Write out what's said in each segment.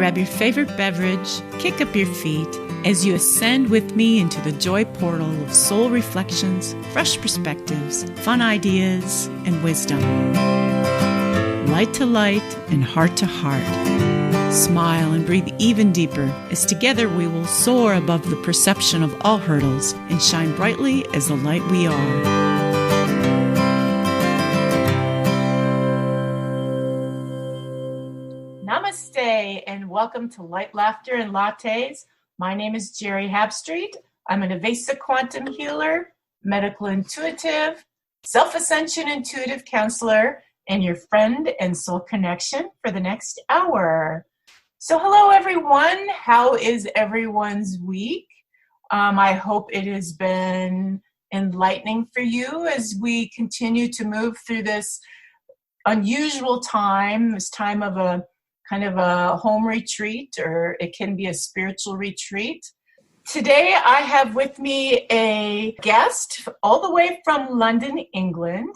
grab your favorite beverage, kick up your feet as you ascend with me into the joy portal of soul reflections, fresh perspectives, fun ideas, and wisdom. Light to light and heart to heart. Smile and breathe even deeper as together we will soar above the perception of all hurdles and shine brightly as the light we are. Namaste and welcome to Light, Laughter, and Lattes. My name is Geri Habstritt. I'm an evasive quantum healer, medical intuitive, self-ascension intuitive counselor, and your friend and soul connection for the next hour. So hello everyone. How is everyone's week? I hope it has been enlightening for you as we continue to move through this unusual time, this time of a kind of a home retreat, or it can be a spiritual retreat. Today I have with me a guest all the way from London, England,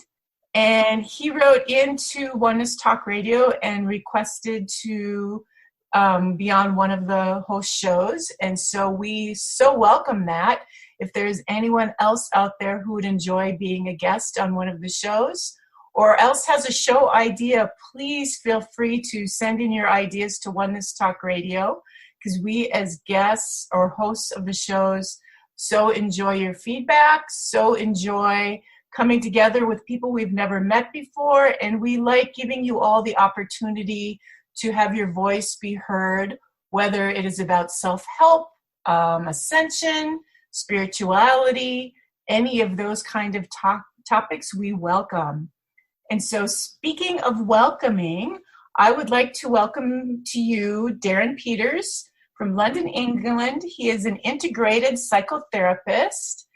and he wrote into Oneness Talk Radio and requested to be on one of the host shows, and so we so welcome that. If there's anyone else out there who would enjoy being a guest on one of the shows, or else has a show idea, please feel free to send in your ideas to Oneness Talk Radio, because we as guests or hosts of the shows so enjoy your feedback, so enjoy coming together with people we've never met before, and we like giving you all the opportunity to have your voice be heard, whether it is about self-help, ascension, spirituality, any of those kind of topics we welcome. And so speaking of welcoming, I would like to welcome to you Darren Peters from London, England. He is an integrated psychotherapist,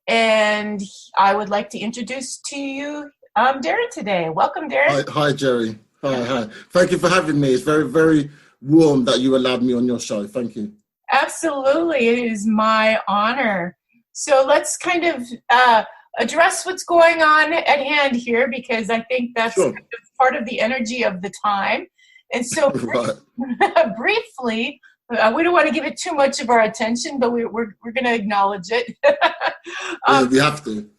and I would like to introduce to you Darren today. Welcome, Darren. Hi, Geri. Hi. Thank you for having me. It's very, very warm that you allowed me on your show. Thank you. Absolutely. It is my honor. So let's kind of address what's going on at hand here, because I think that's sure. kind of part of the energy of the time. And so briefly, we don't want to give it too much of our attention, but we're going to acknowledge it. Yeah, we have to.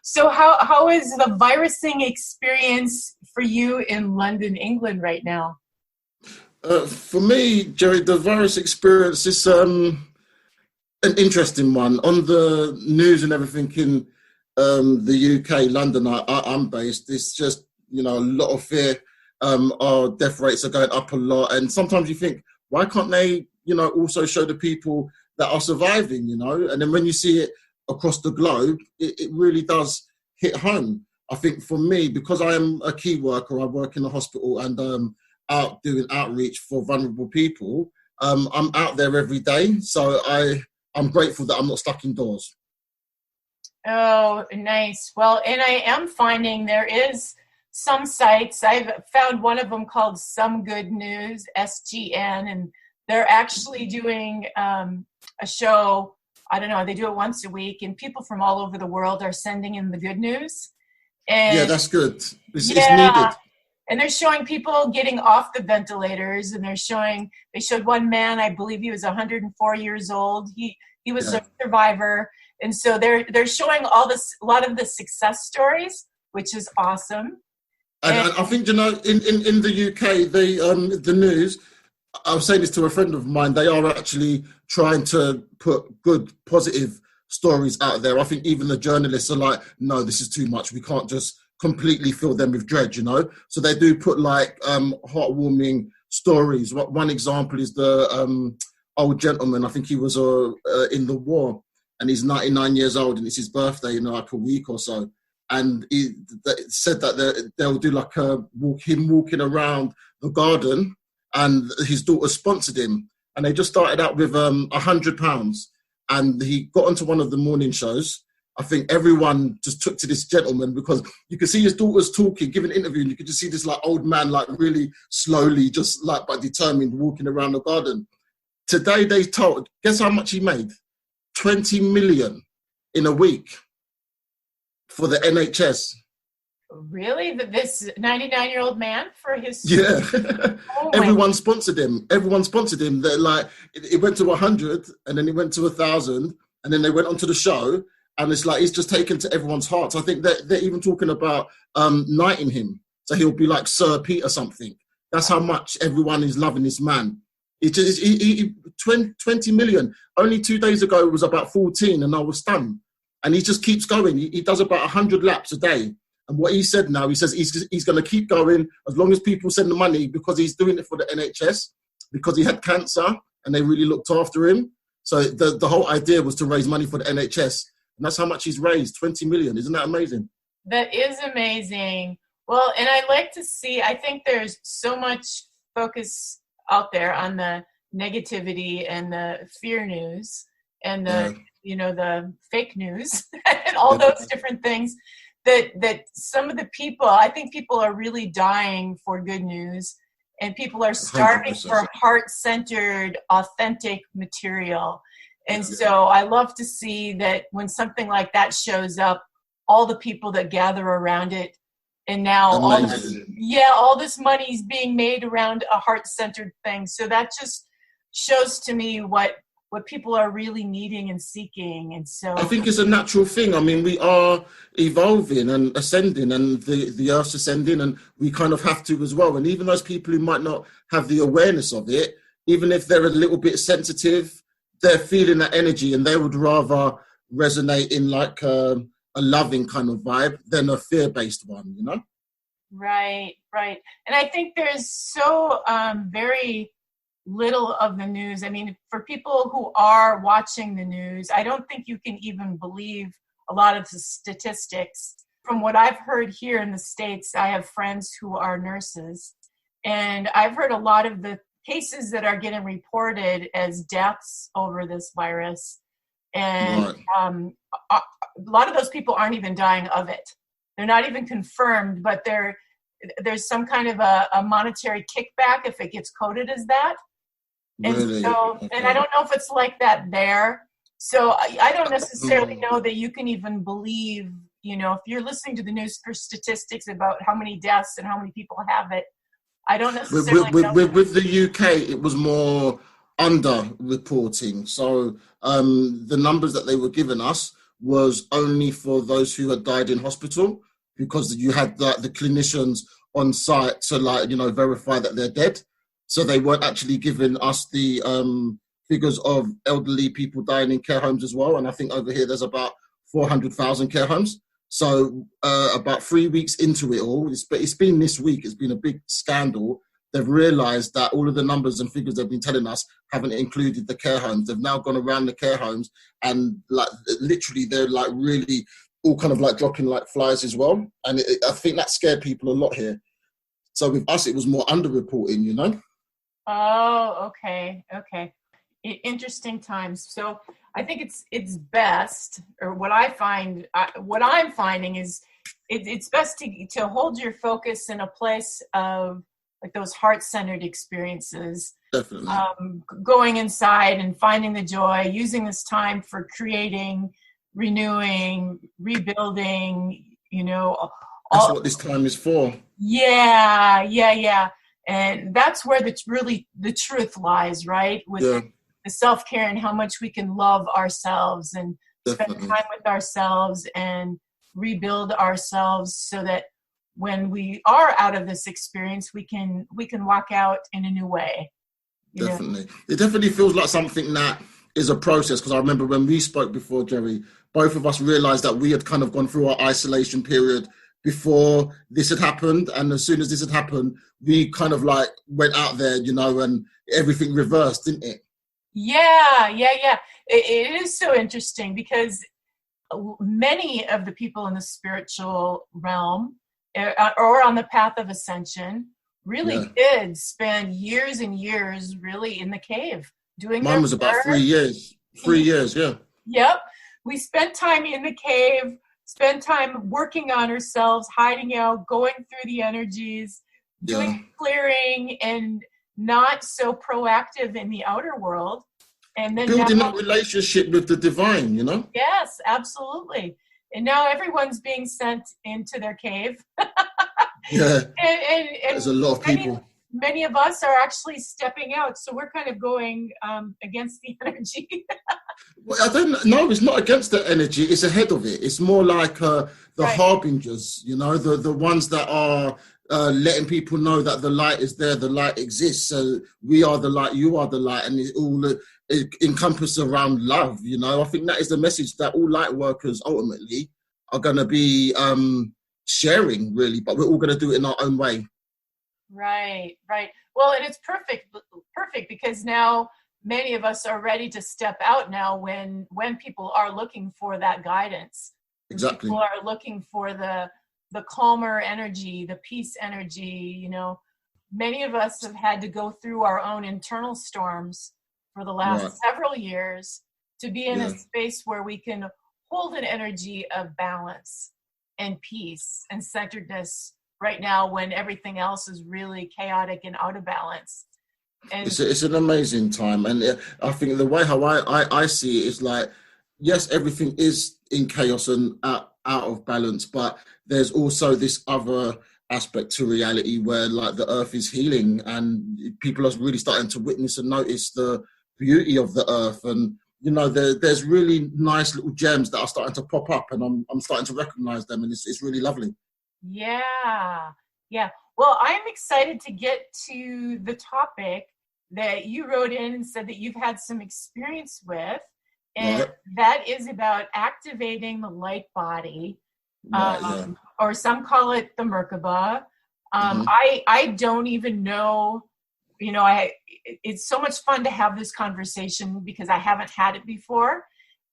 So how is the virusing experience for you in London, England right now? For me, Geri, the virus experience is an interesting one. On the news and everything in the UK, London, I'm based, it's just, a lot of fear. Our death rates are going up a lot. And sometimes you think, why can't they, also show the people that are surviving, And then when you see it across the globe, it really does hit home. I think for me, because I am a key worker, I work in a hospital and out doing outreach for vulnerable people, I'm out there every day. So I'm grateful that I'm not stuck indoors. Oh, nice. Well, and I am finding there is some sites. I've found one of them called Some Good News, SGN, and they're actually doing a show. I don't know, they do it once a week, and people from all over the world are sending in the good news. And yeah, that's good. It's needed. And they're showing people getting off the ventilators, and they showed one man, I believe he was 104 years old. He was a survivor. And so they're showing a lot of the success stories, which is awesome. And I think, in the UK, the news, I was saying this to a friend of mine, they are actually trying to put good, positive stories out there. I think even the journalists are like, no, this is too much. We can't just completely fill them with dread, So they do put heartwarming stories. One example is the old gentleman, I think he was in the war, and he's 99 years old, and it's his birthday in like a week or so. And he said that they'll do like him walking around the garden, and his daughter sponsored him. And they just started out with £100. And he got onto one of the morning shows. I think everyone just took to this gentleman because you could see his daughters talking, giving an interview, and you could just see this old man really slowly, just but determined, walking around the garden. Today they told, guess how much he made? 20 million in a week for the NHS. Really? This 99-year-old man for his... Yeah. Oh Everyone sponsored him. Everyone sponsored him. They're like, it went to 100 and then it went to 1,000 and then they went onto the show and it's like, he's just taken to everyone's hearts. I think that they're even talking about knighting him. So he'll be like Sir Peter something. That's how much everyone is loving this man. It just, 20 million. Only 2 days ago, it was about 14 and I was stunned. And he just keeps going. He does about 100 laps a day. And what he said now, he says he's going to keep going as long as people send the money, because he's doing it for the NHS, because he had cancer and they really looked after him. So the whole idea was to raise money for the NHS. And that's how much he's raised, 20 million. Isn't that amazing? That is amazing. Well, and I like to see, I think there's so much focus out there on the negativity and the fear news and the, the fake news and all those different things that some of the people, I think people are really dying for good news, and people are starving 100%. For heart-centered, authentic material. And so I love to see that when something like that shows up, all the people that gather around it, and now all this money is being made around a heart-centered thing. So that just shows to me what people are really needing and seeking. And so I think it's a natural thing. I mean, we are evolving and ascending, and the earth's ascending, and we kind of have to as well. And even those people who might not have the awareness of it, even if they're a little bit sensitive, they're feeling that energy, and they would rather resonate in like a loving kind of vibe than a fear-based one, you know? Right. And I think there's so very little of the news. I mean, for people who are watching the news, I don't think you can even believe a lot of the statistics. From what I've heard here in the States, I have friends who are nurses, and I've heard a lot of the cases that are getting reported as deaths over this virus. And a lot of those people aren't even dying of it. They're not even confirmed, but there's some kind of a monetary kickback if it gets coded as that. And really? so, and I don't know if it's like that there. So I don't necessarily know that you can even believe, if you're listening to the news for statistics about how many deaths and how many people have it, I don't necessarily know. With the UK, it was more under-reporting. So the numbers that they were giving us was only for those who had died in hospital, because you had the clinicians on site to verify that they're dead. So they weren't actually giving us the figures of elderly people dying in care homes as well. And I think over here there's about 400,000 care homes. So about 3 weeks into it all, it's been this week, it's been a big scandal. They've realised that all of the numbers and figures they've been telling us haven't included the care homes. They've now gone around the care homes and literally they're really all kind of dropping like flies as well. And I think that scared people a lot here. So with us, it was more under-reporting, Oh, okay. Interesting times. So I think it's best, or what I'm finding is it's best to hold your focus in a place of like those heart-centered experiences. Definitely. Going inside and finding the joy, using this time for creating, renewing, rebuilding, That's what this time is for. Yeah. And that's where the truth lies, right? With the self-care and how much we can love ourselves and spend time with ourselves and rebuild ourselves, so that when we are out of this experience, we can walk out in a new way. Definitely. It definitely feels like something that is a process, because I remember when we spoke before, Geri, both of us realized that we had kind of gone through our isolation period before this had happened. And as soon as this had happened, we kind of went out there, and everything reversed, didn't it? Yeah. It is so interesting, because many of the people in the spiritual realm or on the path of ascension really did spend years and years really in the cave doing Mine was about 3 years. 3 years, yeah. Yep. We spent time in the cave, spent time working on ourselves, hiding out, going through the energies, doing clearing, and not so proactive in the outer world. And then building that relationship with the divine, Yes, absolutely. And now everyone's being sent into their cave. Yeah, and there's a lot of people. Many of us are actually stepping out. So we're kind of going against the energy. Well, I don't know. It's not against the energy. It's ahead of it. It's more like the Right. harbingers, the ones that are letting people know that the light is there, the light exists. So we are the light, you are the light, and it encompasses around love. I think that is the message that all light workers ultimately are going to be sharing, really. But we're all going to do it in our own way. Right. Well, and it's perfect because now many of us are ready to step out now when people are looking for that guidance. Exactly. People are looking for the calmer energy, the peace energy. Many of us have had to go through our own internal storms for the last several years to be in a space where we can hold an energy of balance and peace and centeredness right now when everything else is really chaotic and out of balance. And it's an amazing time, and I think the way how I see it is like, yes, everything is in chaos and out of balance, but there's also this other aspect to reality where like the earth is healing and people are really starting to witness and notice the beauty of the earth, and there's really nice little gems that are starting to pop up, and I'm starting to recognize them, and it's really lovely. Yeah. Well, I'm excited to get to the topic that you wrote in and said that you've had some experience with, and that is about activating the light body, or some call it the Merkabah. I don't even know, it's so much fun to have this conversation because I haven't had it before.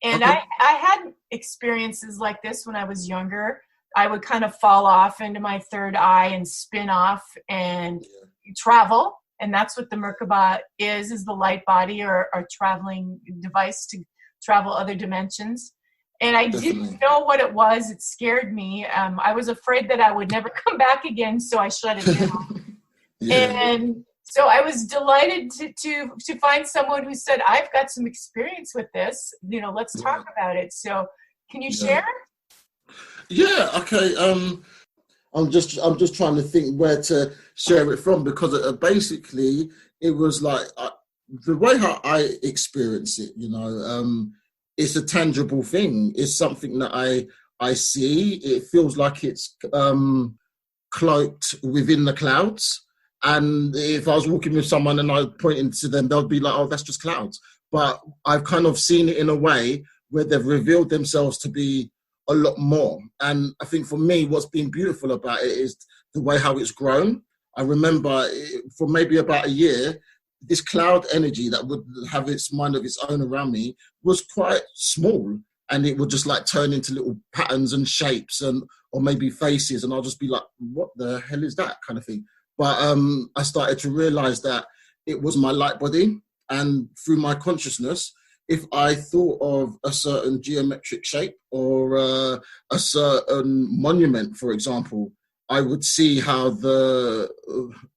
And I had experiences like this when I was younger. I would kind of fall off into my third eye and spin off and travel. And that's what the Merkabah is the light body or traveling device to travel other dimensions. And I didn't know what it was. It scared me. I was afraid that I would never come back again, so I shut it down. And so I was delighted to find someone who said, I've got some experience with this. Let's talk about it. So can you share? Yeah, okay. I'm just trying to think where to share it from, because basically it was like the way how I experience it. It's a tangible thing. It's something that I see. It feels like it's cloaked within the clouds. And if I was walking with someone and I pointed to them, they'll be like, "Oh, that's just clouds." But I've kind of seen it in a way where they've revealed themselves to be a lot more. And I think for me, what's been beautiful about it is the way how it's grown. I remember for maybe about a year, this cloud energy that would have its mind of its own around me was quite small, and it would just like turn into little patterns and shapes or maybe faces, and I'll just be like, what the hell is that kind of thing? But I started to realize that it was my light body, and through my consciousness, if I thought of a certain geometric shape or a certain monument, for example, I would see how the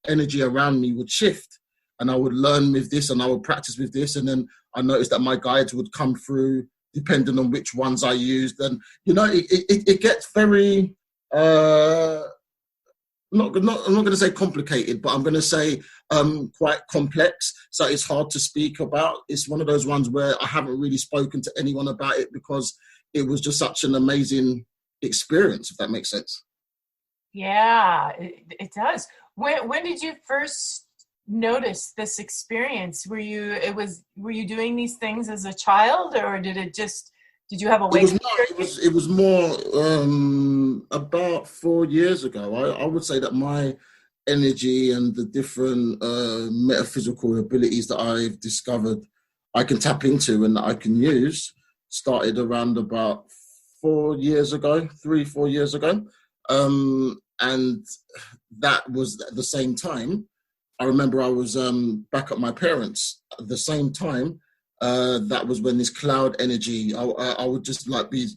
energy around me would shift, and I would learn with this and I would practice with this. And then I noticed that my guides would come through depending on which ones I used. And, it gets very, I'm not going to say complicated, but I'm going to say quite complex. So it's hard to speak about. It's one of those ones where I haven't really spoken to anyone about it because it was just such an amazing experience, if that makes sense. Yeah, it does. When did you first notice this experience? Were you doing these things as a child, or did you have a way? It was more about 4 years ago. I would say that my energy and the different metaphysical abilities that I've discovered I can tap into and that I can use started around about 4 years ago, 3-4 years ago. And that was at the same time. I remember I was back at my parents' at the same time. That was when this cloud energy, I would just like be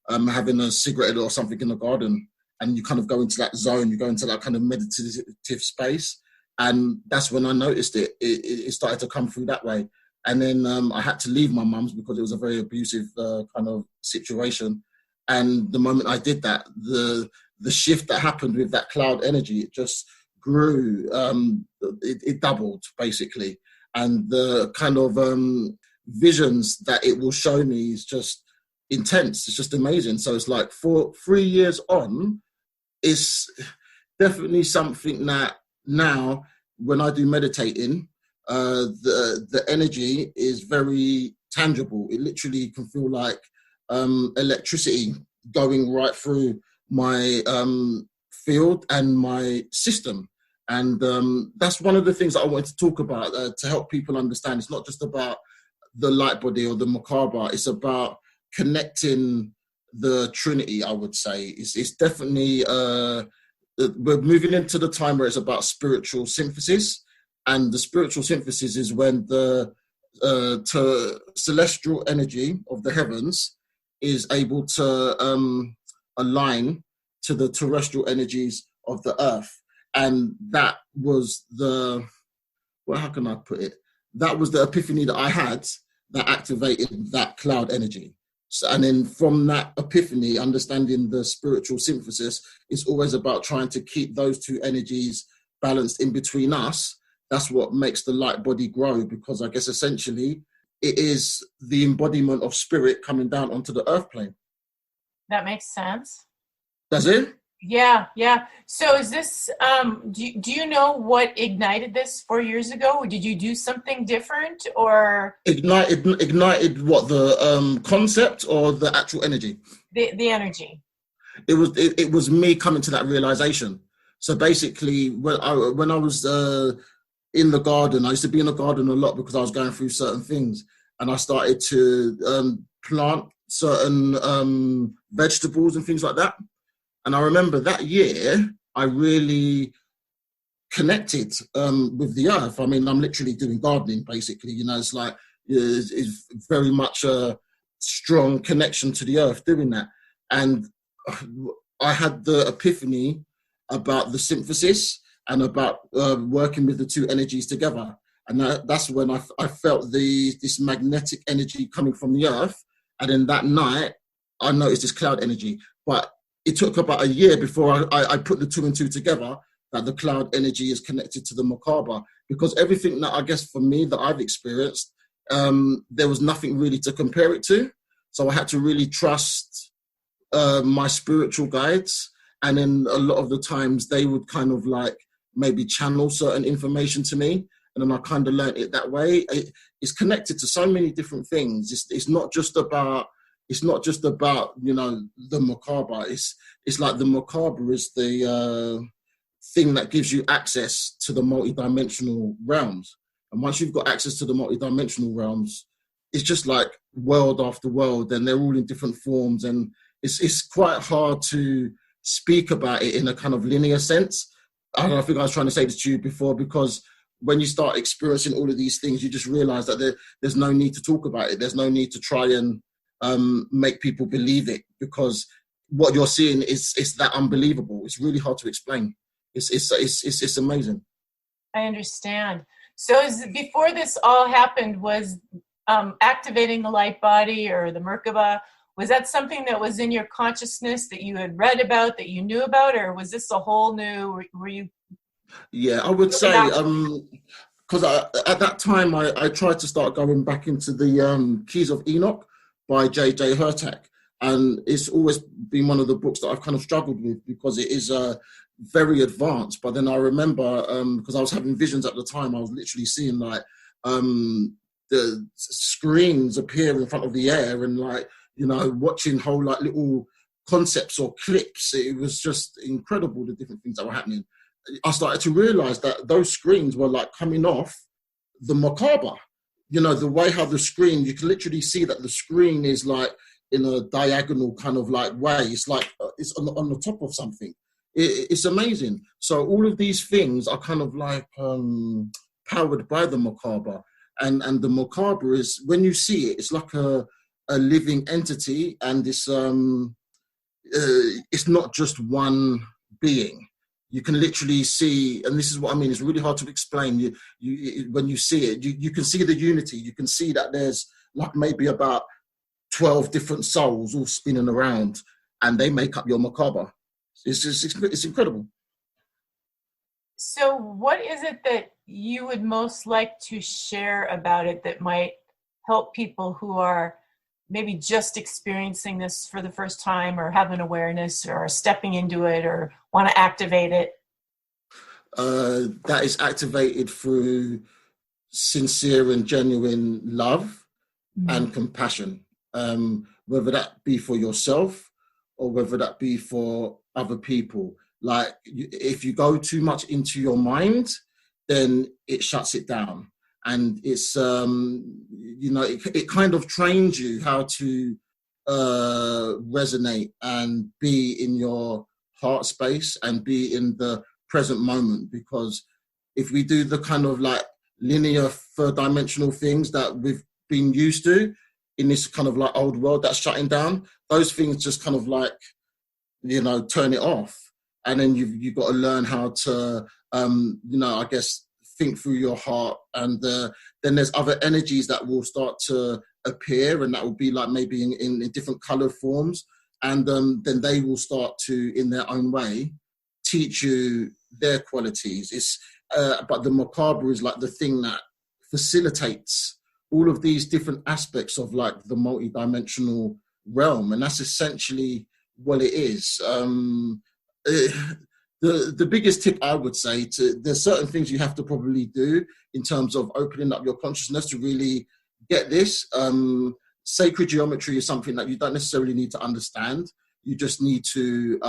having a cigarette or something in the garden, and you kind of go into that zone, you go into that kind of meditative space. And that's when I noticed it. It started to come through that way. And then I had to leave my mum's because it was a very abusive kind of situation. And the moment I did that, the shift that happened with that cloud energy, it just grew. It doubled basically, and the kind of visions that it will show me is just intense. It's just amazing. So it's like for 3 years on, it's definitely something that now when I do meditating, the energy is very tangible. It literally can feel like electricity going right through my field and my system. And that's one of the things that I wanted to talk about to help people understand. It's not just about the light body or the Markabah. It's about connecting the Trinity, I would say. It's definitely, we're moving into the time where it's about spiritual synthesis. And the spiritual synthesis is when the celestial energy of the heavens is able to align to the terrestrial energies of the earth. And that was how can I put it? That was the epiphany that I had that activated that cloud energy. So, and then from that epiphany, understanding the spiritual synthesis, it's always about trying to keep those two energies balanced in between us. That's what makes the light body grow, because I guess essentially it is the embodiment of spirit coming down onto the earth plane. That makes sense. Does it? Yeah. So is this, do you know what ignited this 4 years ago? Did you do something different or? Ignited what, the concept or the actual energy? The energy. It was me coming to that realization. So basically when I was in the garden, I used to be in the garden a lot because I was going through certain things, and I started to plant certain vegetables and things like that. And I remember that year, I really connected with the earth. I mean, I'm literally doing gardening, basically. You know, it's like, it's very much a strong connection to the earth doing that. And I had the epiphany about the synthesis and about working with the two energies together. And that's when I felt this magnetic energy coming from the earth. And then that night, I noticed this cloud energy. But it took about a year before I put the two and two together, that the cloud energy is connected to the Markabah, because everything that I guess for me that I've experienced, there was nothing really to compare it to. So I had to really trust my spiritual guides. And then a lot of the times they would kind of like maybe channel certain information to me. And then I kind of learned it that way. It's connected to so many different things. It's not just about, you know, the Markabah. It's like the Markabah is the thing that gives you access to the multidimensional realms. And once you've got access to the multidimensional realms, it's just like world after world, and they're all in different forms. And it's quite hard to speak about it in a kind of linear sense. I think I was trying to say this to you before, because when you start experiencing all of these things, you just realize that there's no need to talk about it. There's no need to try and make people believe it, because what you're seeing is that unbelievable. It's really hard to explain. It's amazing. I understand. So before this all happened, was activating the light body or the Merkabah, was that something that was in your consciousness that you had read about, that you knew about, or was this a whole new, were you? Yeah, I would say, because at that time I tried to start going back into the Keys of Enoch by J.J. Hurtak. And it's always been one of the books that I've kind of struggled with, because it is very advanced. But then I remember, because I was having visions at the time, I was literally seeing like the screens appear in front of the air, and like, you know, watching whole like little concepts or clips. It was just incredible, the different things that were happening. I started to realize that those screens were like coming off the Markabah. You know, the way how the screen, you can literally see that the screen is like in a diagonal kind of like way. It's like it's on the top of something. It's amazing. So all of these things are kind of like powered by the Markabah. And the Markabah is, when you see it, it's like a living entity, and it's not just one being. You can literally see, and this is what I mean, it's really hard to explain. You when you see it, you can see the unity. You can see that there's like maybe about 12 different souls all spinning around, and they make up your Markabah. It's incredible. So what is it that you would most like to share about it that might help people who are maybe just experiencing this for the first time, or have an awareness, or stepping into it, or want to activate it? That is activated through sincere and genuine love and compassion, whether that be for yourself or whether that be for other people. Like, if you go too much into your mind, then it shuts it down. And it's, it kind of trains you how to resonate and be in your heart space and be in the present moment. Because if we do the kind of like linear third dimensional things that we've been used to in this kind of like old world that's shutting down, those things just kind of like, turn it off. And then you've got to learn how to, I guess, think through your heart. And then there's other energies that will start to appear, and that will be like maybe in different colored forms. And then they will start to, in their own way, teach you their qualities. But the Markabah is like the thing that facilitates all of these different aspects of like the multi-dimensional realm. And that's essentially what it is. The biggest tip I would say, there's certain things you have to probably do in terms of opening up your consciousness to really get this. Sacred geometry is something that you don't necessarily need to understand. You just need to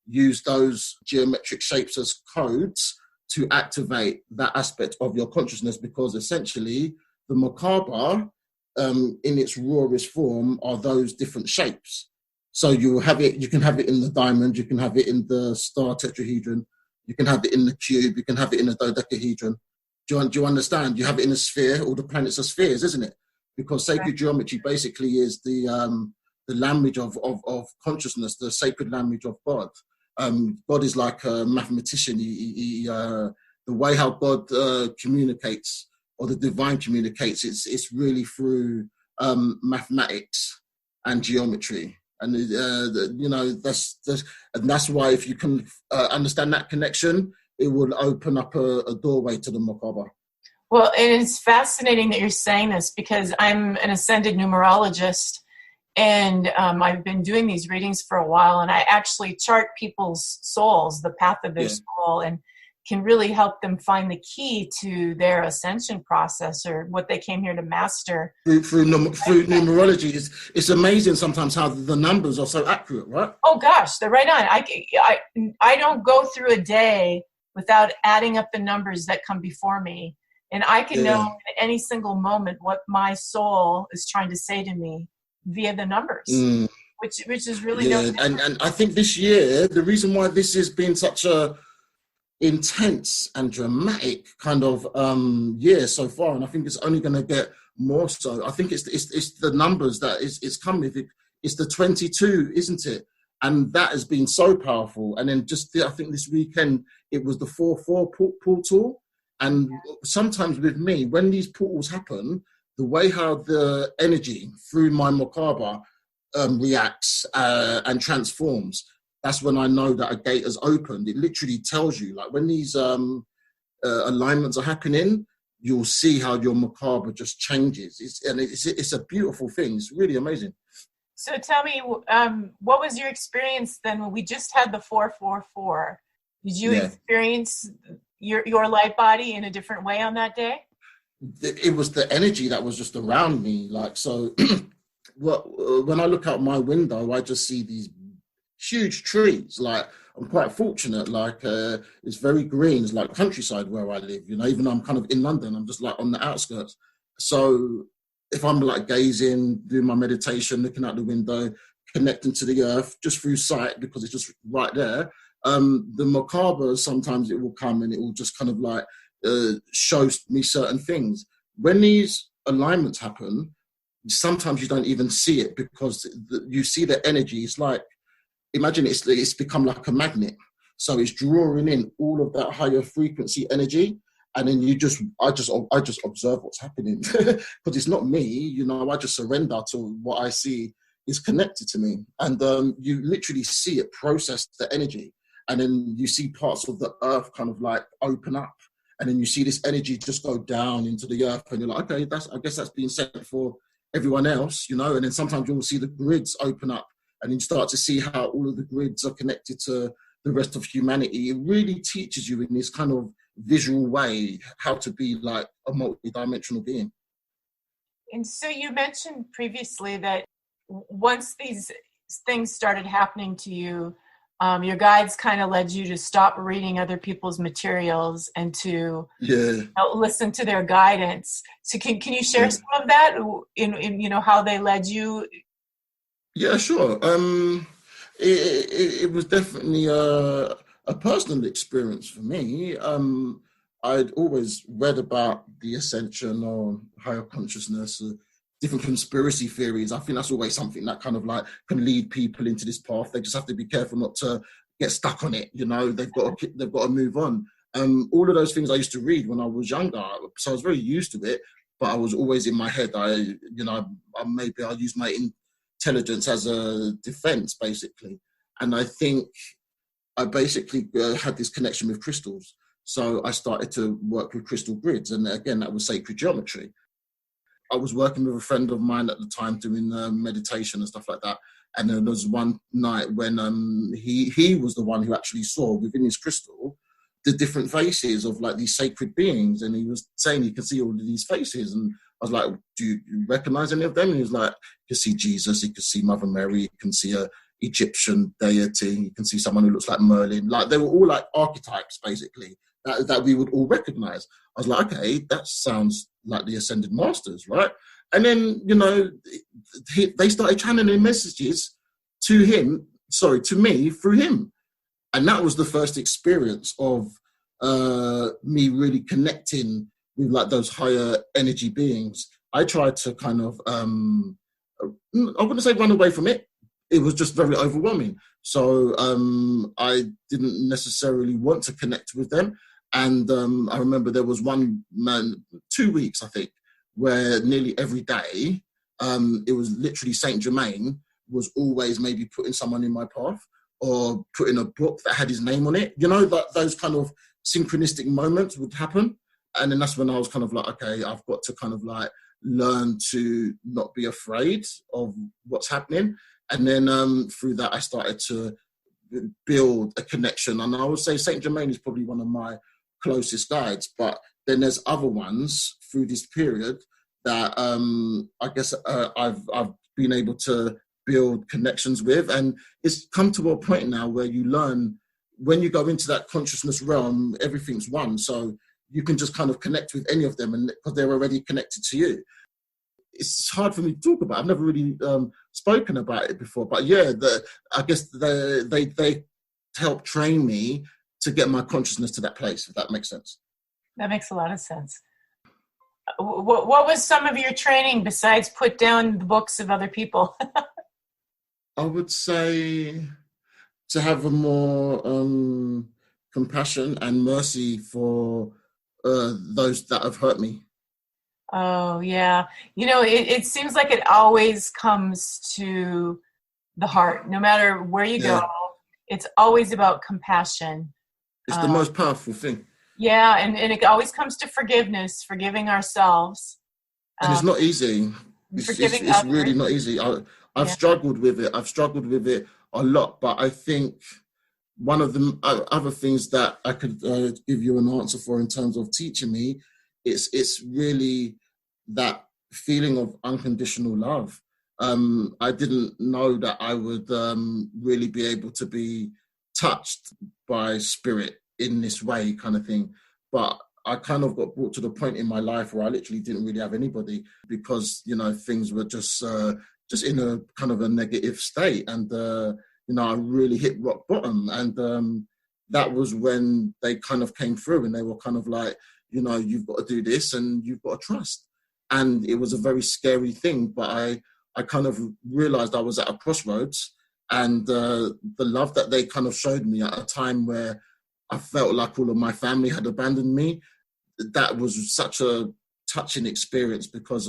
use those geometric shapes as codes to activate that aspect of your consciousness, because essentially the Markabah in its rawest form are those different shapes. So you can have it in the diamond, you can have it in the star tetrahedron, you can have it in the cube, you can have it in the dodecahedron. Do you understand? You have it in a sphere. All the planets are spheres, isn't it? Because sacred geometry basically is the language of consciousness, the sacred language of God. God is like a mathematician. The way how God communicates, or the divine communicates, it's really through mathematics and geometry. And that's why if you can understand that connection, it will open up a doorway to the Markabah. Well, and it's fascinating that you're saying this, because I'm an ascended numerologist, and I've been doing these readings for a while, and I actually chart people's souls, the path of their soul, and can really help them find the key to their ascension process, or what they came here to master. Through numerology, it's amazing sometimes how the numbers are so accurate, right? Oh gosh, they're right on. I don't go through a day without adding up the numbers that come before me, and I can know at any single moment what my soul is trying to say to me via the numbers, which is really and I think this year the reason why this has been such a intense and dramatic kind of year so far, and I think it's only going to get more so. I think it's the numbers that it's come with. It's the 22, isn't it? And that has been so powerful. And then I think this weekend it was the 4-4 portal. And sometimes with me, when these portals happen, the way how the energy through my Markabah reacts and transforms, that's when I know that a gate has opened. It literally tells you, like when these alignments are happening, you'll see how your Markabah just changes. It's a beautiful thing. It's really amazing. So tell me, what was your experience then when we just had the 4-4-4? Did you experience your light body in a different way on that day? It was the energy that was just around me. Like, so when I look out my window, I just see these huge trees. Like, I'm quite fortunate, like it's very green. It's like countryside where I live, even though I'm kind of in London, I'm just like on the outskirts. So if I'm like gazing, doing my meditation, looking out the window, connecting to the earth just through sight, because it's just right there, the Markabah, sometimes it will come and it will just kind of like show me certain things. When these alignments happen, sometimes you don't even see it, because you see the energy. It's like, imagine it's become like a magnet. So it's drawing in all of that higher frequency energy. And then I just observe what's happening, because it's not me, I just surrender to what I see is connected to me. And you literally see it process the energy. And then you see parts of the earth kind of like open up. And then you see this energy just go down into the earth. And you're like, okay, I guess that's being sent for everyone else, you know. And then sometimes you'll see the grids open up. And you start to see how all of the grids are connected to the rest of humanity. It really teaches you in this kind of visual way how to be like a multi-dimensional being. And so you mentioned previously that once these things started happening to you, your guides kind of led you to stop reading other people's materials and to listen to their guidance. So can you share some of that in you know, how they led you? Yeah, sure. It was definitely a personal experience for me. I'd always read about the ascension or higher consciousness, different conspiracy theories. I think that's always something that kind of like can lead people into this path. They just have to be careful not to get stuck on it. You know, they've got to move on. All of those things I used to read when I was younger, so I was very used to it. But I was always in my head. Maybe I used my intelligence as a defense, basically. And I think I basically had this connection with crystals. So I started to work with crystal grids. And again, that was sacred geometry. I was working with a friend of mine at the time doing meditation and stuff like that. And then there was one night when he was the one who actually saw within his crystal the different faces of like these sacred beings. And he was saying he could see all of these faces. And I was like, do you recognize any of them? And he was like, you can see Jesus, you can see Mother Mary, you can see a Egyptian deity, you can see someone who looks like Merlin. Like they were all like archetypes, basically, that we would all recognize. I was like, okay, that sounds like the Ascended Masters, right? And then, you know, they started channeling messages to me through him. And that was the first experience of me really connecting with like those higher energy beings. I tried to kind of, I wouldn't say run away from it. It was just very overwhelming. So I didn't necessarily want to connect with them. And I remember there was 2 weeks, I think, where nearly every day, it was literally Saint Germain was always maybe putting someone in my path or putting a book that had his name on it. You know, that those kind of synchronistic moments would happen. And then that's when I was kind of like, okay, I've got to kind of like learn to not be afraid of what's happening. And then through that, I started to build a connection. And I would say Saint Germain is probably one of my closest guides. But then there's other ones through this period that I guess I've been able to build connections with. And it's come to a point now where you learn, when you go into that consciousness realm, everything's one. So you can just kind of connect with any of them, and because they're already connected to you. It's hard for me to talk about. I've never really spoken about it before. But yeah, I guess they help train me to get my consciousness to that place, if that makes sense. That makes a lot of sense. What was some of your training besides put down the books of other people? I would say to have a more compassion and mercy for those that have hurt me. Oh, yeah. You know, it seems like it always comes to the heart. No matter where you go, it's always about compassion. It's the most powerful thing. Yeah, and it always comes to forgiveness, forgiving ourselves. And it's not easy. It's really not easy. I've struggled with it. I've struggled with it a lot. But I think one of the other things that I could give you an answer for in terms of teaching me, it's really that feeling of unconditional love. I didn't know that I would really be able to be touched by spirit in this way, kind of thing. But I kind of got brought to the point in my life where I literally didn't really have anybody, because, you know, things were just in a kind of a negative state. And, you know, I really hit rock bottom. And that was when they kind of came through, and they were kind of like, you know, you've got to do this and you've got to trust. And it was a very scary thing, but I kind of realized I was at a crossroads, and the love that they kind of showed me at a time where I felt like all of my family had abandoned me, that was such a touching experience, because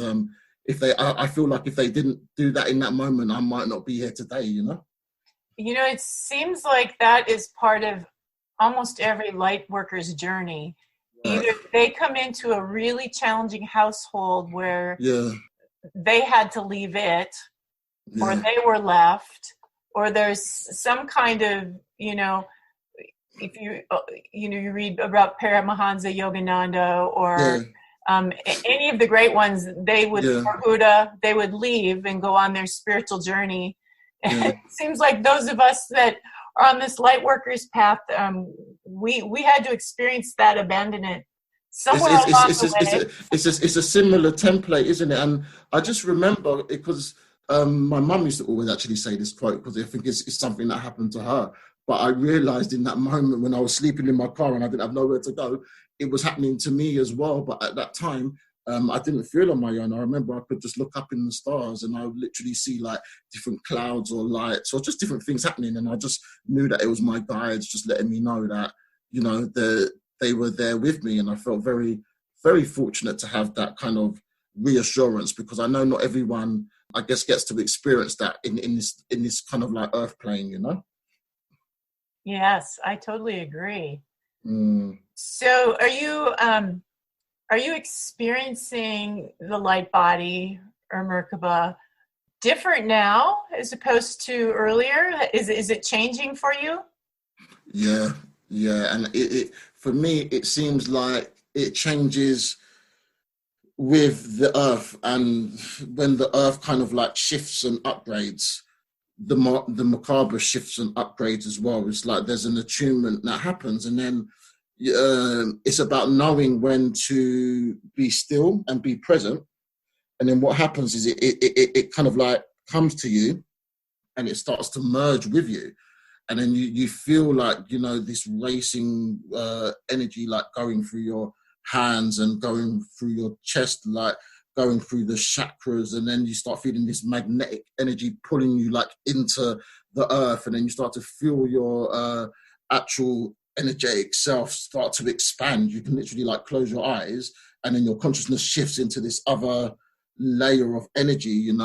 I feel like if they didn't do that in that moment, I might not be here today, you know? It seems like that is part of almost every light worker's journey. Right. Either they come into a really challenging household where Yeah. they had to leave it, or Yeah. they were left, or there's some kind of, if you read about Paramahansa Yogananda or any of the great ones, or Buddha, they would leave and go on their spiritual journey. And it seems like those of us that are on this light workers path, we had to experience that abandonment somewhere along the way. It's a similar template, isn't it? And I just remember because my mum used to always actually say this quote because I think it's something that happened to her. But I realized in that moment when I was sleeping in my car and I didn't have nowhere to go, it was happening to me as well. But at that time, I didn't feel on my own. I remember I could just look up in the stars and I would literally see like different clouds or lights or just different things happening. And I just knew that it was my guides just letting me know that, they were there with me. And I felt very, very fortunate to have that kind of reassurance because I know not everyone, I guess, gets to experience that in this kind of like earth plane, you know? Yes, I totally agree. So are you experiencing the light body or Merkabah different now as opposed to earlier? Is it changing for you? Yeah. And it for me, it seems like it changes with the earth, and when the earth kind of like shifts and upgrades, the Markabah shifts and upgrades as well. It's like there's an attunement that happens, and then it's about knowing when to be still and be present. And then what happens is it kind of like comes to you, and it starts to merge with you, and then you feel like this racing energy like going through your hands and going through your chest, like going through the chakras, and then you start feeling this magnetic energy pulling you like into the earth, and then you start to feel your actual energetic self start to expand. You can literally like close your eyes and then your consciousness shifts into this other layer of energy, and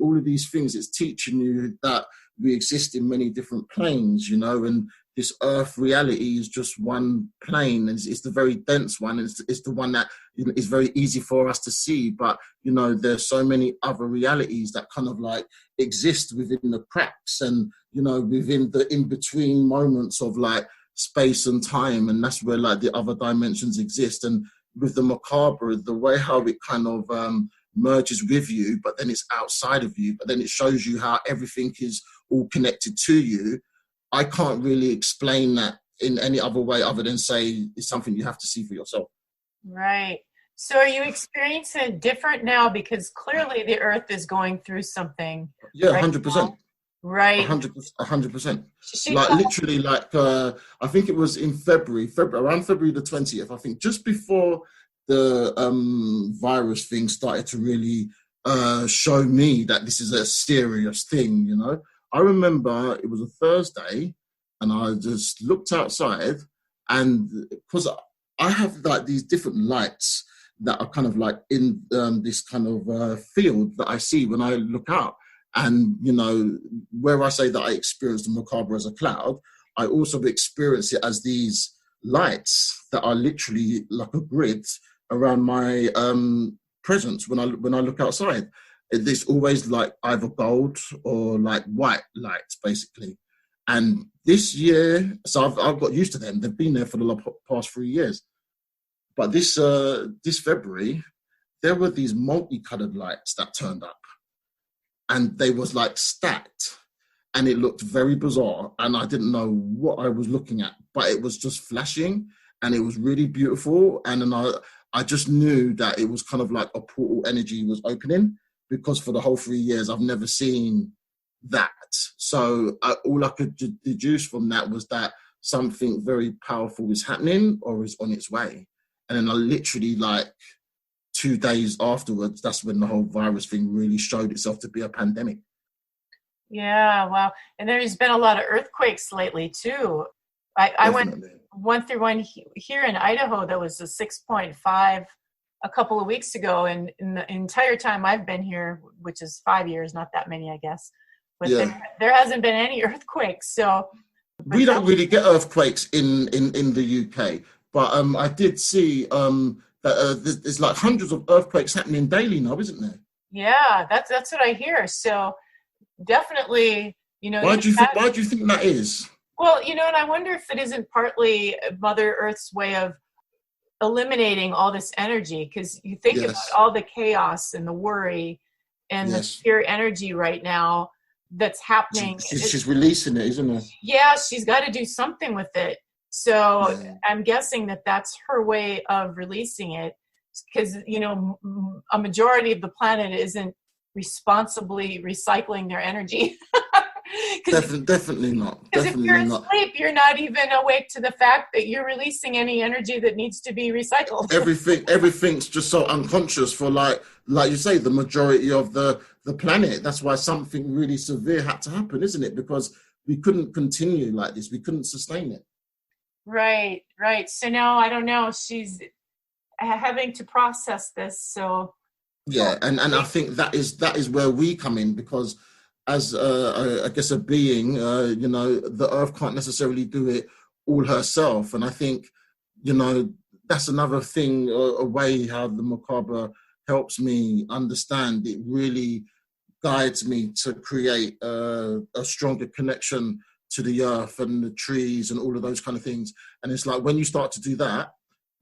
all of these things, it's teaching you that we exist in many different planes, and this earth reality is just one plane, and it's the very dense one. It's the one that is very easy for us to see, but there's so many other realities that kind of like exist within the cracks and within the in-between moments of like space and time, and that's where like the other dimensions exist. And with the Markabah, the way how it kind of merges with you, but then it's outside of you, but then it shows you how everything is all connected to you. I can't really explain that in any other way other than say it's something you have to see for yourself. Right. So are you experiencing it different now? Because clearly the earth is going through something. Yeah, right 100%. now. Right. 100%. Like literally, like I think it was in February, around February the 20th. I think just before the virus thing started to really show me that this is a serious thing. I remember it was a Thursday, and I just looked outside, and because I have like these different lights that are kind of like in this kind of field that I see when I look out. And, where I say that I experience the Markabah as a cloud, I also experience it as these lights that are literally like a grid around my presence when I look outside. It's always like either gold or like white lights, basically. And this year, so I've got used to them. They've been there for the past 3 years. But this February, there were these multicolored lights that turned up. And they was like stacked, and it looked very bizarre, and I didn't know what I was looking at, but it was just flashing, and it was really beautiful. And then I just knew that it was kind of like a portal energy was opening, because for the whole 3 years I've never seen that. So all I could deduce from that was that something very powerful is happening or is on its way. And then I literally like 2 days afterwards, that's when the whole virus thing really showed itself to be a pandemic. Yeah, wow. And there's been a lot of earthquakes lately too. I went through one here in Idaho that was a 6.5 a couple of weeks ago, and in the entire time I've been here, which is 5 years, not that many, I guess, but there hasn't been any earthquakes. So we don't really get earthquakes in the UK, but I did see that there's like hundreds of earthquakes happening daily now, isn't there? Yeah, that's what I hear. So definitely, Why do you think that is? Well, and I wonder if it isn't partly Mother Earth's way of eliminating all this energy, because you think about all the chaos and the worry and the pure energy right now that's happening. She's releasing it, isn't it? Yeah, she's got to do something with it. So I'm guessing that's her way of releasing it, because a majority of the planet isn't responsibly recycling their energy. Definitely not. Because if you're asleep, you're not even awake to the fact that you're releasing any energy that needs to be recycled. Everything's just so unconscious for like you say, the majority of the planet. That's why something really severe had to happen, isn't it? Because we couldn't continue like this. We couldn't sustain it. Right. So now I don't know. She's having to process this. So and I think that is where we come in, because as I guess a being, the earth can't necessarily do it all herself. And I think, that's another thing, a way how the Merkabah helps me understand. It really guides me to create a stronger connection to the earth and the trees and all of those kind of things. And it's like when you start to do that,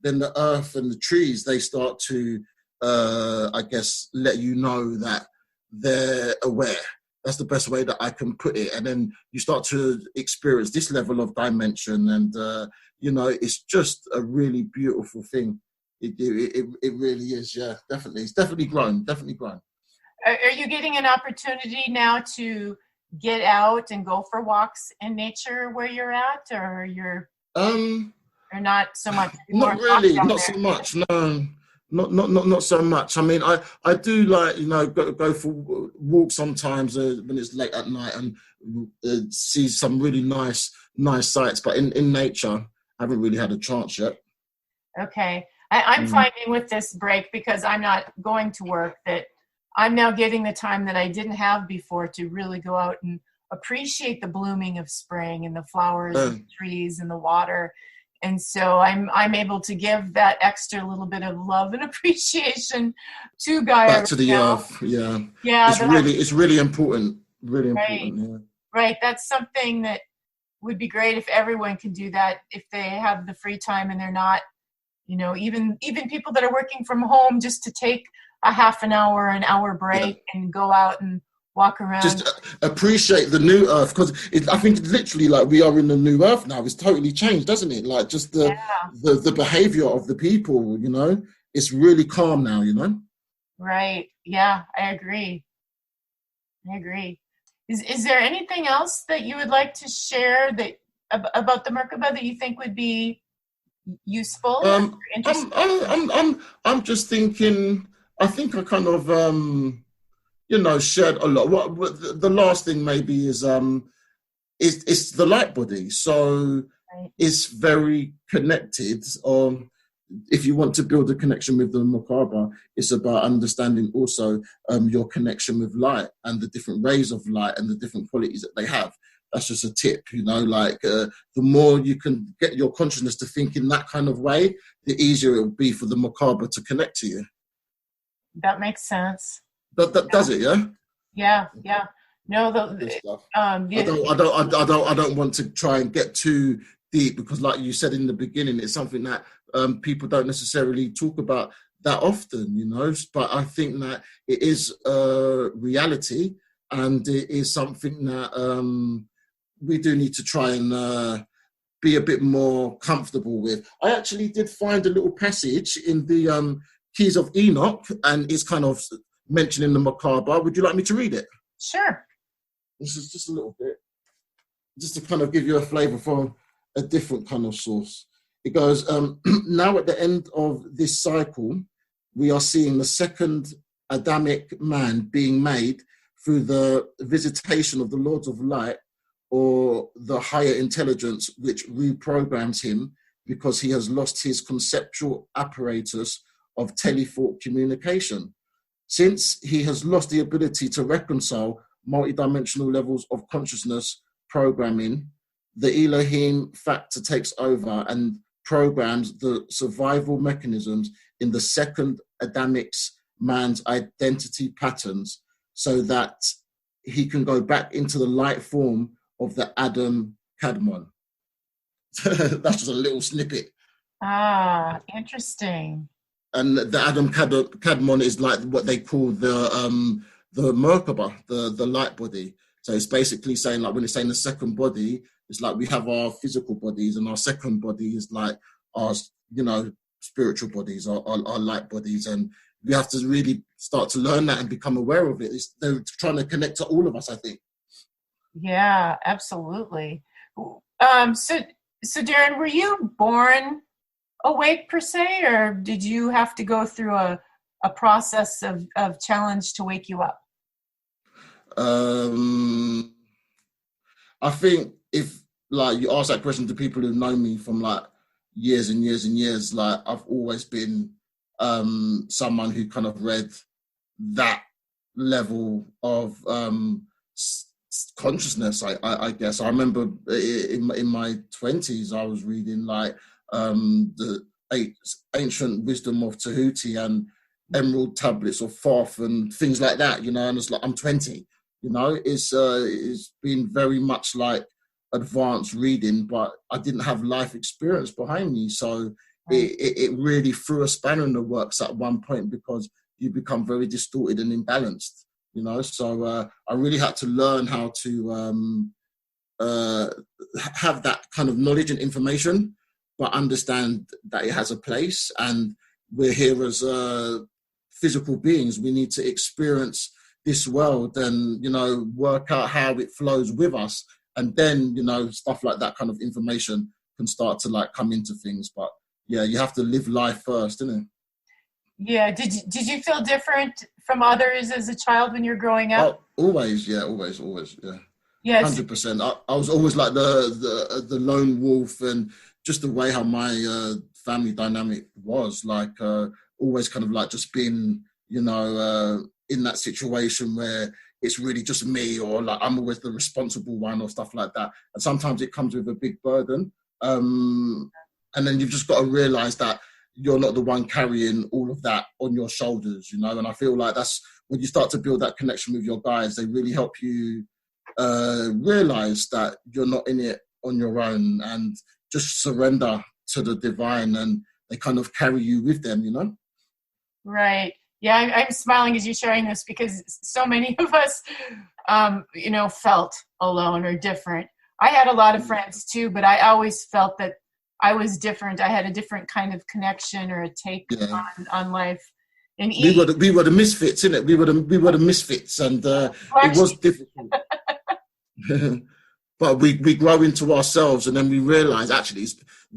then the earth and the trees, they start to, I guess, let you know that they're aware. That's the best way that I can put it. And then you start to experience this level of dimension, and it's just a really beautiful thing. It really is. Yeah, definitely. It's definitely grown. Are you getting an opportunity now to get out and go for walks in nature where you're at, or you're or not so much? Not really. Not so much. No. Not so much. I mean, I do like, go for walks sometimes when it's late at night and see some really nice sights. But in nature, I haven't really had a chance yet. Okay. I'm finding with this break, because I'm not going to work, that I'm now getting the time that I didn't have before to really go out and appreciate the blooming of spring and the flowers and the trees and the water. And so I'm able to give that extra little bit of love and appreciation to Gaia. Back to the earth, yeah. It's really important. Really important. Yeah. Right. That's something that would be great if everyone can do that, if they have the free time and they're not, even people that are working from home, just to take a half an hour break and go out and walk around. Just appreciate the new earth, because I think literally like we are in the new earth now. It's totally changed, doesn't it? Like just the behavior of the people, it's really calm now, Right. Yeah, I agree. Is there anything else that you would like to share about the Merkabah that you think would be useful? I'm just thinking. I think I kind of shared a lot. What the last thing maybe is it's the light body. So it's very connected. If you want to build a connection with the Markabah, it's about understanding also your connection with light and the different rays of light and the different qualities that they have. That's just a tip, the more you can get your consciousness to think in that kind of way, the easier it will be for the Markabah to connect to you. That makes sense. That does it, yeah? Yeah. No, I don't want to try and get too deep, because like you said in the beginning, it's something that people don't necessarily talk about that often, but I think that it is a reality, and it is something that we do need to try and be a bit more comfortable with. I actually did find a little passage in the Keys of Enoch, and it's kind of mentioning the Merkabah. Would you like me to read it? Sure. This is just a little bit, just to kind of give you a flavour from a different kind of source. It goes, now at the end of this cycle, we are seeing the second Adamic man being made through the visitation of the Lords of Light, or the higher intelligence which reprograms him because he has lost his conceptual apparatus of telethought communication. Since he has lost the ability to reconcile multidimensional levels of consciousness programming, the Elohim factor takes over and programs the survival mechanisms in the second Adamic's man's identity patterns so that he can go back into the light form of the Adam Kadmon. That's just a little snippet. Ah, interesting. And the Adam Kadmon is like what they call the Merkabah, the light body. So it's basically saying, like, when it's saying the second body, it's like we have our physical bodies, and our second body is like our, spiritual bodies, our light bodies. And we have to really start to learn that and become aware of it. They're trying to connect to all of us, I think. Yeah, absolutely. So Darren, were you born awake per se, or did you have to go through a process of challenge to wake you up? I think if like you ask that question to people who know me from like years and years and years, like I've always been someone who kind of read that level of consciousness. I guess I remember in my 20s I was reading like the ancient wisdom of Tahuti and emerald tablets of Thoth and things like that, and it's like I'm 20, it's been very much like advanced reading, but I didn't have life experience behind me, so it really threw a spanner in the works at one point, because you become very distorted and imbalanced, so I really had to learn how to have that kind of knowledge and information, but understand that it has a place, and we're here as physical beings. We need to experience this world and, work out how it flows with us. And then, stuff like that kind of information can start to like come into things. But yeah, you have to live life first, isn't it? Yeah. Did you feel different from others as a child when you're growing up? Always, yeah. Yes. 100%. I was always like the lone wolf, and just the way how my family dynamic was, like always kind of like just being, in that situation where it's really just me, or like I'm always the responsible one, or stuff like that. And sometimes it comes with a big burden. And then you've just got to realize that you're not the one carrying all of that on your shoulders, And I feel like that's when you start to build that connection with your guides, they really help you realize that you're not in it on your own, and just surrender to the divine, and they kind of carry you with them, Right. Yeah, I'm smiling as you're sharing this, because so many of us, felt alone or different. I had a lot of friends too, but I always felt that I was different. I had a different kind of connection or a take on life. And we were the misfits, innit? We were the misfits, and it was difficult. But we grow into ourselves, and then we realize actually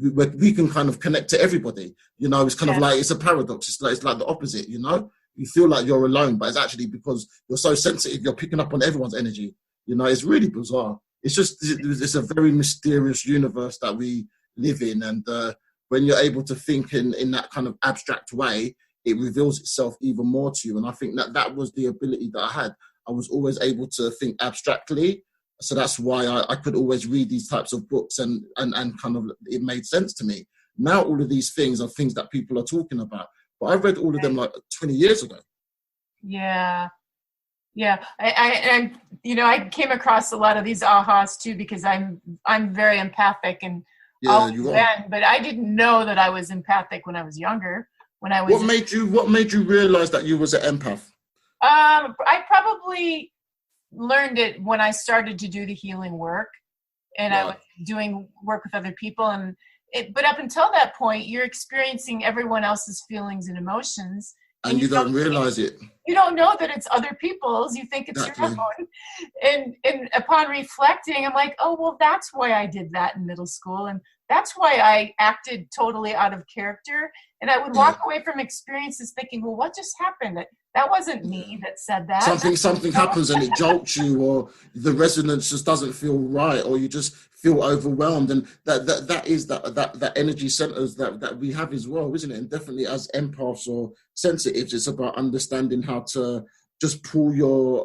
we can kind of connect to everybody. It's kind of like, it's a paradox. It's like the opposite. You feel like you're alone, but it's actually because you're so sensitive, you're picking up on everyone's energy. It's really bizarre. It's a very mysterious universe that we live in, and when you're able to think in that kind of abstract way, it reveals itself even more to you. And I think that was the ability that I had. I was always able to think abstractly. So that's why I could always read these types of books, and kind of it made sense to me. Now all of these things are things that people are talking about, but I read all of them like 20 years ago. Yeah. I came across a lot of these ahas too, because I'm very empathic, and but I didn't know that I was empathic when I was younger. What made you realize that you was an empath? I probably learned it when I started to do the healing work, and I was doing work with other people, but up until that point, you're experiencing everyone else's feelings and emotions, and you don't realize it. You don't know that it's other people's. You think it's your own. And upon reflecting, I'm like, oh, well, that's why I did that in middle school, and that's why I acted totally out of character. And I would walk away from experiences thinking, well, what just happened? That wasn't me that said that. Something happens and it jolts you, or the resonance just doesn't feel right, or you just feel overwhelmed. And that is that energy centers that we have as well, isn't it? And definitely as empaths or sensitives, it's about understanding how to just pull your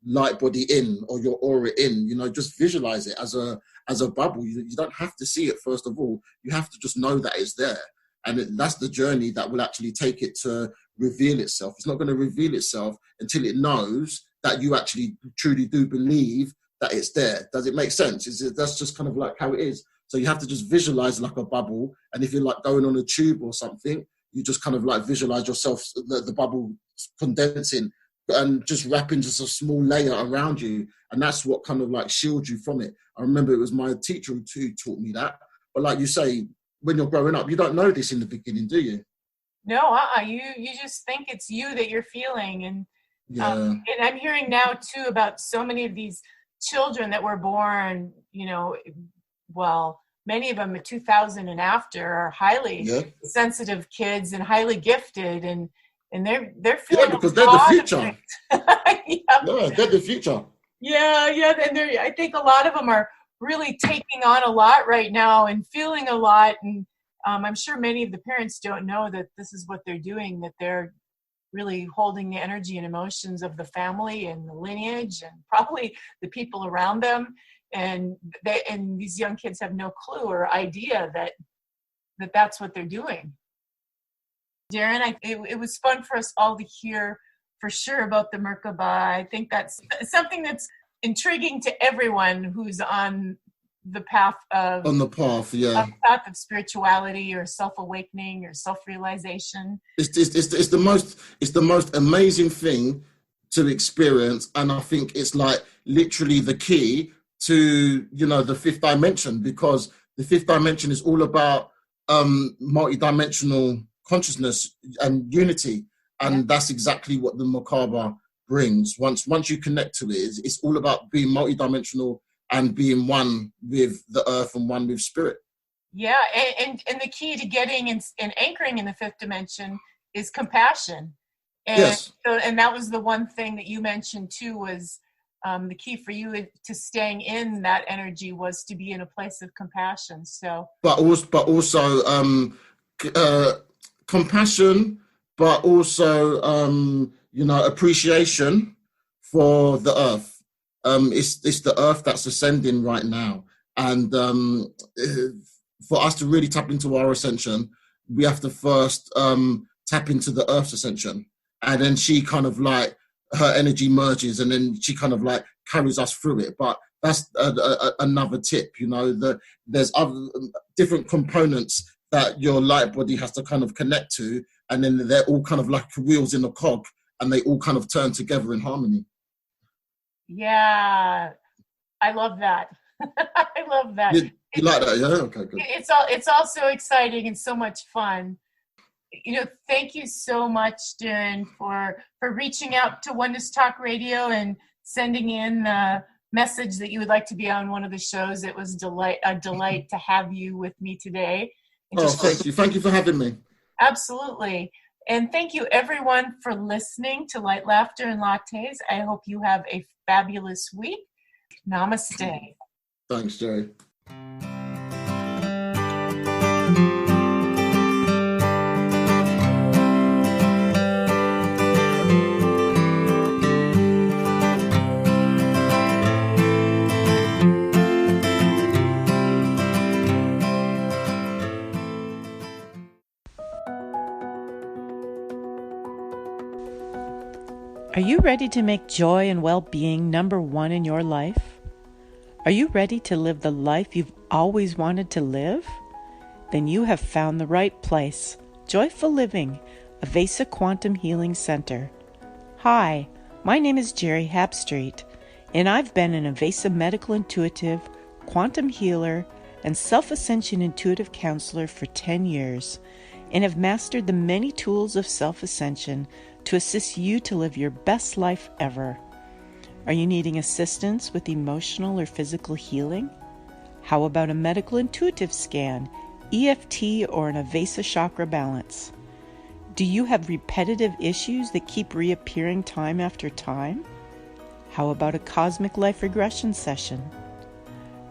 light body in, or your aura in, just visualize it as a bubble. You don't have to see it, first of all. You have to just know that it's there. And that's the journey that will actually take it to reveal itself. It's not going to reveal itself until it knows that you actually truly do believe that it's there. Does it make sense? That's just kind of like how it is. So you have to just visualize like a bubble. And if you're like going on a tube or something, you just kind of like visualize yourself, the bubble condensing and just wrapping just a small layer around you. And that's what kind of like shields you from it. I remember it was my teacher who taught me that. But like you say, when you're growing up, you don't know this in the beginning, do you? No, you just think it's you that you're feeling. And and I'm hearing now too about so many of these children that were born, many of them at 2000 and after are highly sensitive kids and highly gifted, and they're feeling because they're the future. They're the future. And I think a lot of them are really taking on a lot right now and feeling a lot. And I'm sure many of the parents don't know that this is what they're doing, that they're really holding the energy and emotions of the family and the lineage and probably the people around them. And these young kids have no clue or idea that that's what they're doing. Darren, it was fun for us all to hear for sure about the Merkabah. I think that's something that's intriguing to everyone who's on the path of path of spirituality or self-awakening or self-realization. It's the most amazing thing to experience, and I think it's like literally the key to the fifth dimension, because the fifth dimension is all about multi-dimensional consciousness and unity, and that's exactly what the Markabah brings. Once you connect to it, it's all about being multi-dimensional and being one with the earth and one with spirit. Yeah, and the key to getting and anchoring in the fifth dimension is compassion. And yes. And that was the one thing that you mentioned too, was the key for you to staying in that energy was to be in a place of compassion. So, but also compassion, but also appreciation for the earth. It's the earth that's ascending right now, and for us to really tap into our ascension, we have to first tap into the earth's ascension, and then she kind of like her energy merges, and then she kind of like carries us through it. But that's another tip, there's other different components that your light body has to kind of connect to, and then they're all kind of like wheels in a cog, and they all kind of turn together in harmony. Yeah, I love that. I love that. You like that, yeah? Okay, good. It's all so exciting and so much fun. Thank you so much, Darren, for reaching out to Oneness Talk Radio and sending in the message that you would like to be on one of the shows. It was a delight to have you with me today. Thank you. Thank you for having me. Absolutely. And thank you, everyone, for listening to Light, Laughter, and Lattes. I hope you have a fabulous week. Namaste. Thanks, Jerry. Are you ready to make joy and well-being number one in your life? Are you ready to live the life you've always wanted to live? Then you have found the right place. Joyful Living, a Vesa Quantum Healing Center. Hi, my name is Geri Habstritt, and I've been an Vesa medical intuitive, quantum healer, and self-ascension intuitive counselor for 10 years, and have mastered the many tools of self-ascension to assist you to live your best life ever. Are you needing assistance with emotional or physical healing? How about a medical intuitive scan, EFT, or an Avesa chakra balance? Do you have repetitive issues that keep reappearing time after time? How about a cosmic life regression session?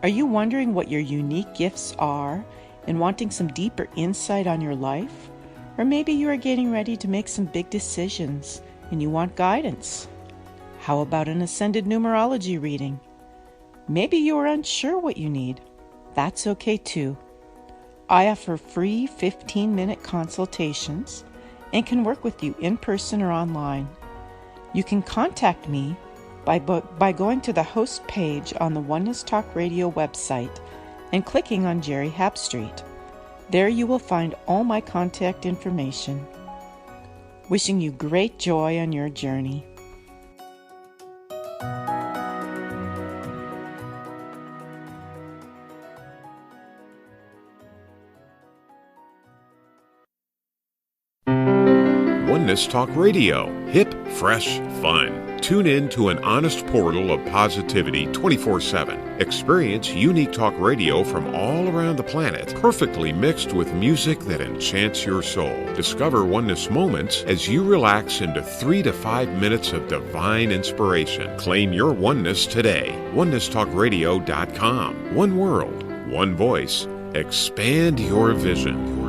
Are you wondering what your unique gifts are and wanting some deeper insight on your life? Or maybe you are getting ready to make some big decisions and you want guidance. How about an ascended numerology reading? Maybe you are unsure what you need. That's okay too. I offer free 15-minute consultations and can work with you in person or online. You can contact me by going to the host page on the Oneness Talk Radio website and clicking on Geri Habstritt. There you will find all my contact information. Wishing you great joy on your journey. Oneness Talk Radio. Hip, fresh, fun. Tune in to an honest portal of positivity 24/7. Experience unique talk radio from all around the planet, perfectly mixed with music that enchants your soul. Discover oneness moments as you relax into 3 to 5 minutes of divine inspiration. Claim your oneness today. OnenessTalkRadio.com. One world, one voice. Expand your vision.